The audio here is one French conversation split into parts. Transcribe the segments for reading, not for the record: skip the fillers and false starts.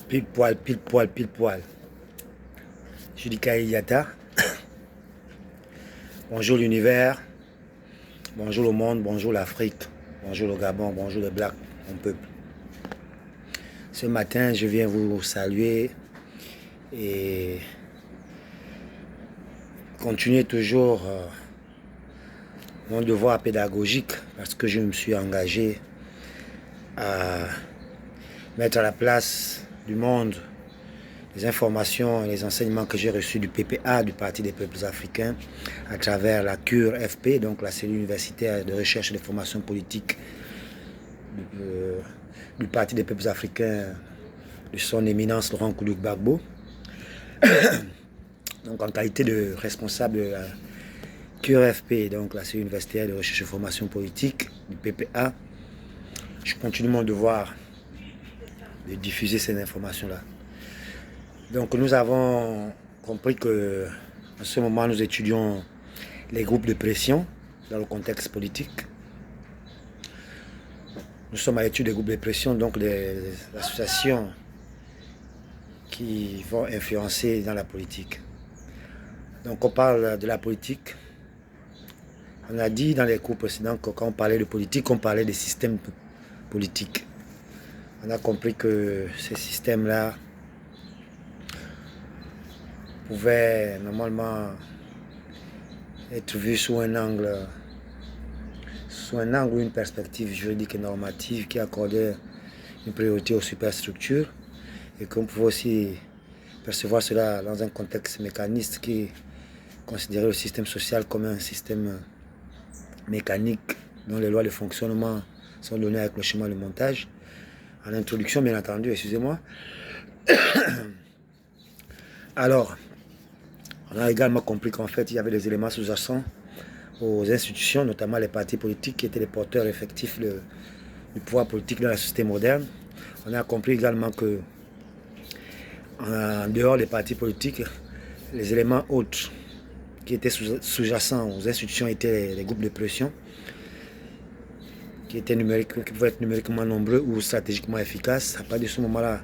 Pile poil, pile poil, pile poil. Je dis Kaïyata. Bonjour l'univers, bonjour le monde, bonjour l'Afrique, bonjour le Gabon, bonjour les Blacks, mon peuple. Ce matin, je viens vous saluer et continuer toujours mon devoir pédagogique parce que je me suis engagé à mettre à la place du monde les informations et les enseignements que j'ai reçus du PPA, du Parti des peuples africains, à travers la CURFP, donc la cellule universitaire de recherche et de formation politique du Parti des peuples africains de son éminence Laurent Gbagbo. Donc en qualité de responsable de la CURFP, donc la cellule universitaire de recherche et de formation politique du PPA, je continue mon devoir de diffuser ces informations-là. Donc nous avons compris que en ce moment nous étudions les groupes de pression dans le contexte politique. Nous sommes à l'étude des groupes de pression, donc des associations qui vont influencer dans la politique. Donc on parle de la politique. On a dit dans les cours précédents que quand on parlait de politique, on parlait des systèmes politiques. On a compris que ces systèmes-là pouvait normalement être vu sous un angle ou une perspective juridique et normative qui accordait une priorité aux superstructures et qu'on pouvait aussi percevoir cela dans un contexte mécaniste qui considérait le système social comme un système mécanique dont les lois de fonctionnement sont données avec le schéma de montage. En introduction, bien entendu, excusez-moi. Alors, on a également compris qu'en fait, il y avait des éléments sous-jacents aux institutions, notamment les partis politiques qui étaient les porteurs effectifs du pouvoir politique dans la société moderne. On a compris également que, en dehors des partis politiques, les éléments autres qui étaient sous-jacents aux institutions étaient les groupes de pression, qui pouvaient être numériquement nombreux ou stratégiquement efficaces. À partir de ce moment-là,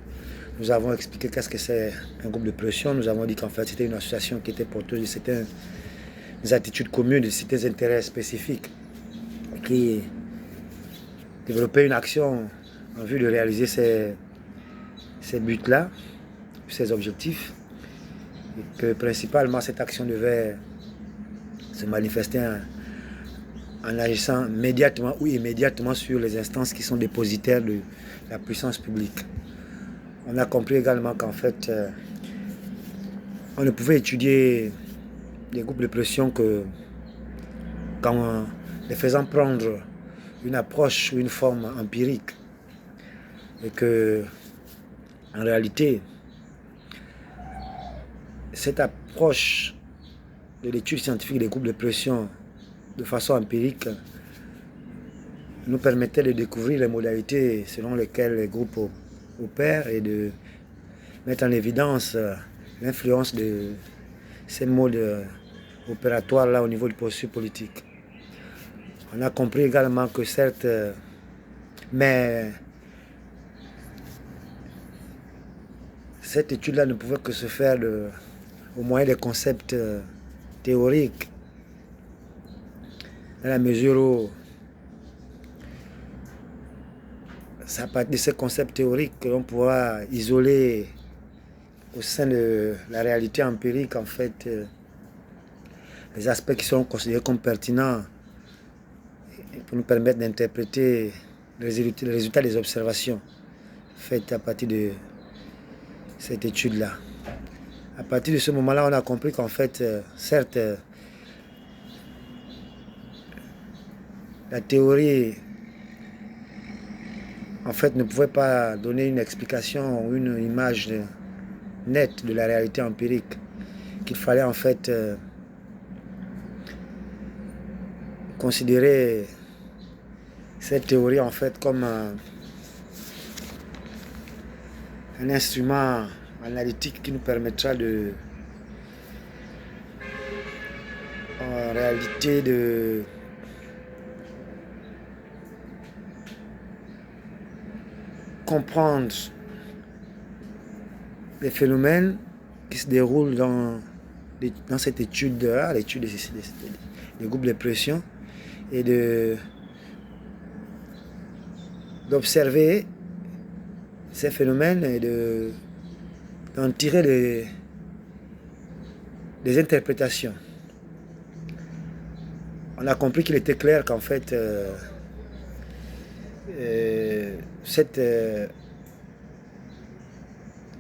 nous avons expliqué qu'est-ce que c'est un groupe de pression. Nous avons dit qu'en fait, c'était une association qui était porteuse de certaines attitudes communes, de certains intérêts spécifiques, qui développait une action en vue de réaliser ces buts-là, ces objectifs, et que principalement cette action devait se manifester en agissant médiatement ou immédiatement sur les instances qui sont dépositaires de la puissance publique. On a compris également qu'en fait, on ne pouvait étudier les groupes de pression que qu'en les faisant prendre une approche ou une forme empirique. Et que, en réalité, cette approche de l'étude scientifique des groupes de pression de façon empirique nous permettait de découvrir les modalités selon lesquelles les groupes opèrent et de mettre en évidence l'influence de ces modes opératoires là au niveau du processus politique. On a compris également que certes, mais cette étude-là ne pouvait que se faire au moyen des concepts théoriques, dans la mesure où c'est à partir de ces concepts théoriques que l'on pourra isoler au sein de la réalité empirique, en fait, les aspects qui sont considérés comme pertinents pour nous permettre d'interpréter les résultats des observations faites à partir de cette étude-là. À partir de ce moment-là, on a compris qu'en fait, certes, la théorie en fait ne pouvait pas donner une explication ou une image nette de la réalité empirique, qu'il fallait en fait considérer cette théorie en fait comme un instrument analytique qui nous permettra en réalité de comprendre les phénomènes qui se déroulent dans cette étude-là, l'étude des groupes de pression, et d'observer ces phénomènes et d'en tirer des interprétations. On a compris qu'il était clair qu'en fait, cette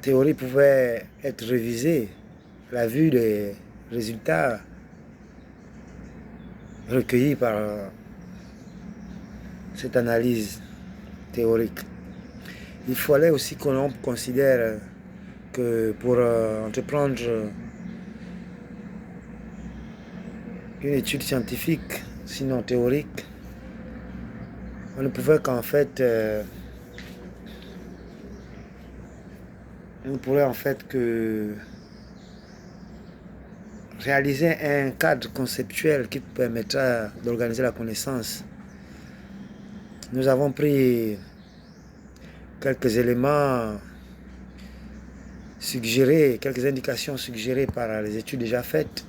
théorie pouvait être révisée à la vue des résultats recueillis par cette analyse théorique. Il fallait aussi qu'on considère que pour entreprendre une étude scientifique, sinon théorique, on ne pouvait qu'en fait que réaliser un cadre conceptuel qui permettra d'organiser la connaissance. Nous avons pris quelques éléments suggérés, quelques indications suggérées par les études déjà faites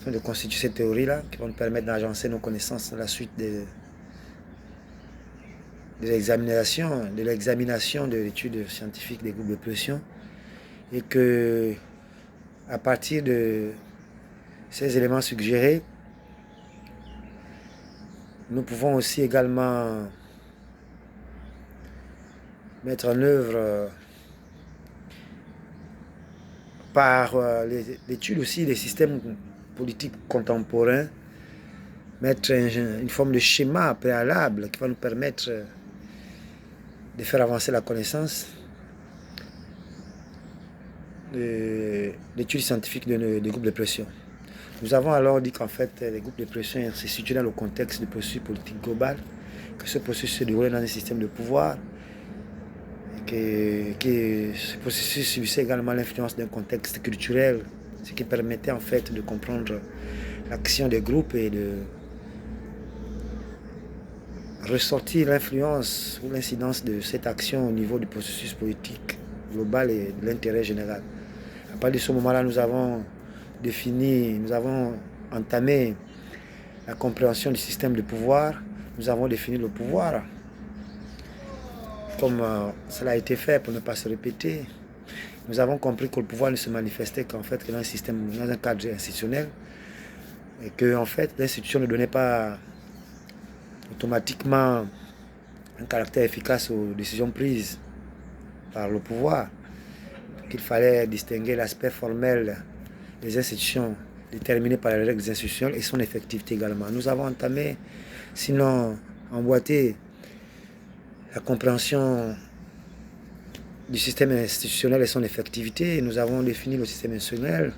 afin de constituer cette théorie-là qui vont nous permettre d'agencer nos connaissances dans la suite de l'examination de l'étude scientifique des groupes de pression, et que à partir de ces éléments suggérés, nous pouvons aussi également mettre en œuvre par l'étude aussi des systèmes politiques contemporains, mettre une forme de schéma préalable qui va nous permettre de faire avancer la connaissance de l'étude scientifique des groupes de pression. Nous avons alors dit qu'en fait, les groupes de pression se situent dans le contexte du processus politique global, que ce processus se déroulait dans un système de pouvoir, et que ce processus subissait également l'influence d'un contexte culturel, ce qui permettait en fait de comprendre l'action des groupes et de ressortir l'influence ou l'incidence de cette action au niveau du processus politique global et de l'intérêt général. À partir de ce moment-là, nous avons entamé la compréhension du système de pouvoir, nous avons défini le pouvoir, comme cela a été fait pour ne pas se répéter. Nous avons compris que le pouvoir ne se manifestait qu'en fait que dans un cadre institutionnel, et que en fait l'institution ne donnait pas automatiquement un caractère efficace aux décisions prises par le pouvoir, qu'il fallait distinguer l'aspect formel des institutions déterminées par les règles institutionnelles et son effectivité également. Nous avons entamé, sinon emboîté, la compréhension du système institutionnel et son effectivité. Nous avons défini le système institutionnel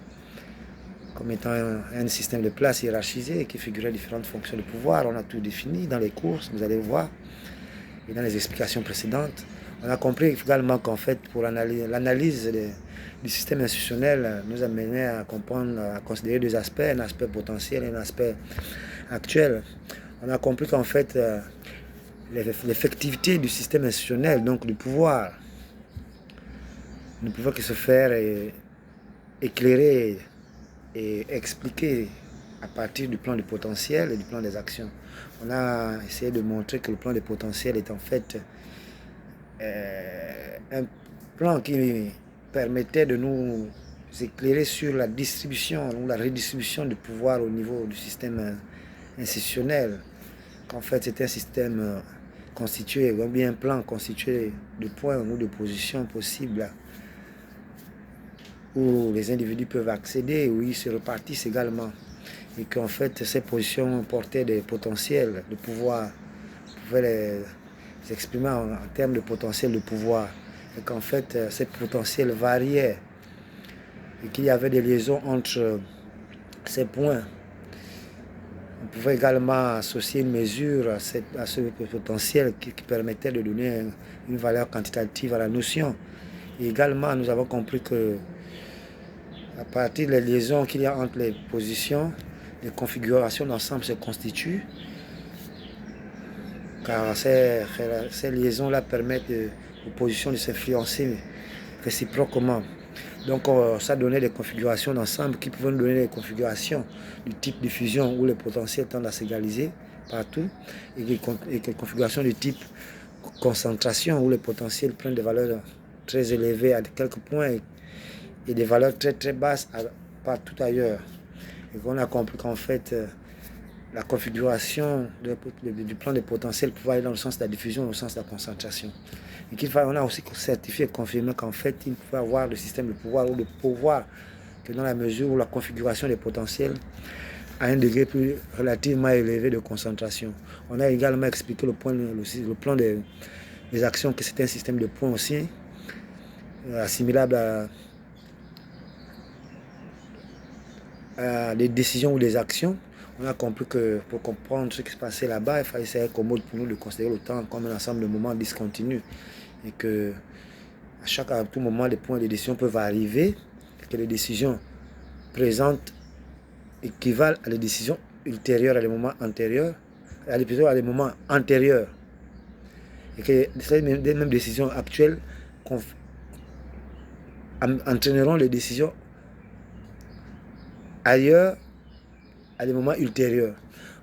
comme étant un système de place hiérarchisé qui figurait différentes fonctions de pouvoir. On a tout défini dans les cours, vous allez voir, et dans les explications précédentes. On a compris également qu'en fait, pour l'analyse du système institutionnel, nous amenait à comprendre, à considérer deux aspects, un aspect potentiel et un aspect actuel. On a compris qu'en fait, l'effectivité du système institutionnel, donc du pouvoir, ne pouvait que se faire éclairer et expliquer à partir du plan du potentiel et du plan des actions. On a essayé de montrer que le plan du potentiel est en fait un plan qui permettait de nous éclairer sur la distribution ou la redistribution du pouvoir au niveau du système institutionnel. Qu'en fait, c'était un système constitué, ou bien un plan constitué de points ou de positions possibles où les individus peuvent accéder, où ils se repartissent également. Et qu'en fait, ces positions portaient des potentiels de pouvoir, on pouvait les exprimer en termes de potentiel de pouvoir. Et qu'en fait, ces potentiels variaient. Et qu'il y avait des liaisons entre ces points. On pouvait également associer une mesure à ce potentiel qui permettait de donner une valeur quantitative à la notion. Et également, nous avons compris que à partir des liaisons qu'il y a entre les positions, les configurations d'ensemble se constituent, car ces liaisons-là permettent aux positions de s'influencer réciproquement. Donc ça donnait des configurations d'ensemble qui pouvaient nous donner des configurations du type diffusion où les potentiels tendent à s'égaliser partout et des configurations du type concentration où les potentiels prennent des valeurs très élevées à quelques points et des valeurs très très basses partout ailleurs. Et qu'on a compris qu'en fait la configuration du plan des potentiels pouvait aller dans le sens de la diffusion, dans le sens de la concentration. Et on a aussi certifié et confirmé qu'en fait, il peut avoir le système de pouvoir ou de pouvoir que dans la mesure où la configuration des potentiels a un degré plus relativement élevé de concentration. On a également expliqué le plan des actions, que c'est un système de points aussi, assimilable à des décisions ou des actions. On a compris que pour comprendre ce qui se passait là-bas, il fallait essayer commode pour nous de considérer le temps comme un ensemble de moments discontinus. Et que à tout moment, les points de décision peuvent arriver, et que les décisions présentes équivalent à des décisions ultérieures à des moments antérieurs, à des moments antérieurs. Et que ces mêmes décisions actuelles entraîneront les décisions ailleurs à des moments ultérieurs.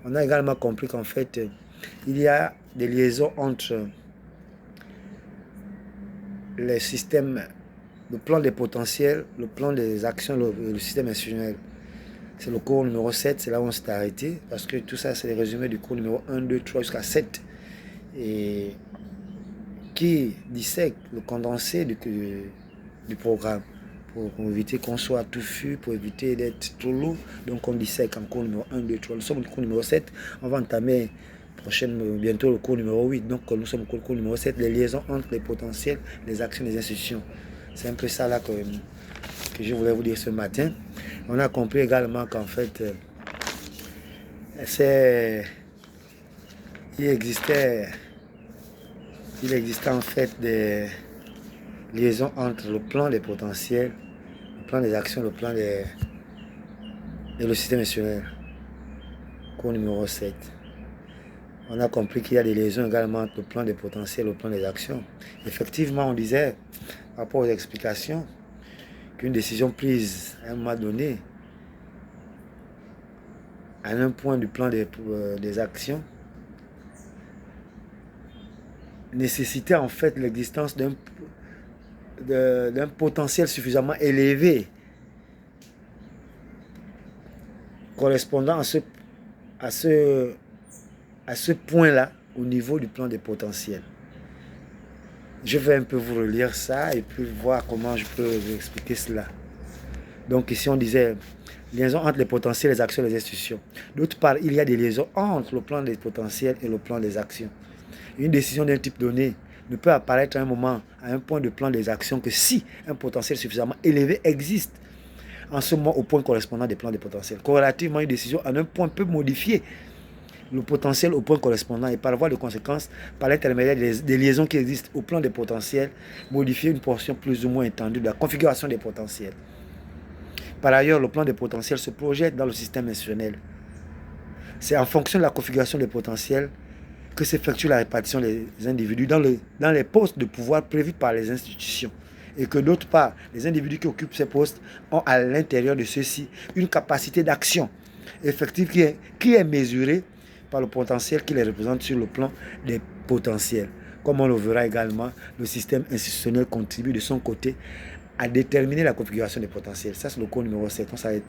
On a également compris qu'en fait, il y a des liaisons entre les systèmes, le plan des potentiels, le plan des actions, le système institutionnel. C'est le cours numéro 7, c'est là où on s'est arrêté, parce que tout ça, c'est les résumés du cours numéro 1, 2, 3 jusqu'à 7. Et qui dissèque le condensé du programme, pour éviter qu'on soit touffu, pour éviter d'être trop lourd. Donc on dissèque en cours numéro 1, 2, 3. Nous sommes au cours numéro 7, on va entamer bientôt le cours numéro 8. Donc nous sommes au cours numéro 7, les liaisons entre les potentiels, les actions, les institutions. C'est un peu ça là que je voulais vous dire ce matin. On a compris également qu'en fait, il existait en fait des liaisons entre le plan des potentiels, le plan des actions, et le système institutionnel. Cours numéro 7. On a compris qu'il y a des liaisons également entre le plan des potentiels et le plan des actions. Effectivement, on disait, par rapport aux explications, qu'une décision prise à un moment donné, à un point du plan des actions, nécessitait en fait l'existence d'un potentiel suffisamment élevé correspondant à ce point-là au niveau du plan des potentiels. Je vais un peu vous relire ça et puis voir comment je peux vous expliquer cela. Donc ici on disait liaison entre les potentiels, les actions et les institutions. D'autre part, il y a des liaisons entre le plan des potentiels et le plan des actions. Une décision d'un type donné ne peut apparaître à un moment, à un point de plan des actions, que si un potentiel suffisamment élevé existe en ce moment au point correspondant des plans des potentiels. Corrélativement, une décision en un point peut modifier le potentiel au point correspondant et par voie de conséquence, par l'intermédiaire des liaisons qui existent au plan des potentiels, modifier une portion plus ou moins étendue de la configuration des potentiels. Par ailleurs, le plan des potentiels se projette dans le système institutionnel. C'est en fonction de la configuration des potentiels que s'effectue la répartition des individus dans les postes de pouvoir prévus par les institutions. Et que d'autre part, les individus qui occupent ces postes ont à l'intérieur de ceux-ci une capacité d'action effective qui est mesurée par le potentiel qui les représente sur le plan des potentiels. Comme on le verra également, le système institutionnel contribue de son côté à déterminer la configuration des potentiels. Ça, c'est le cours numéro 7. On s'arrête.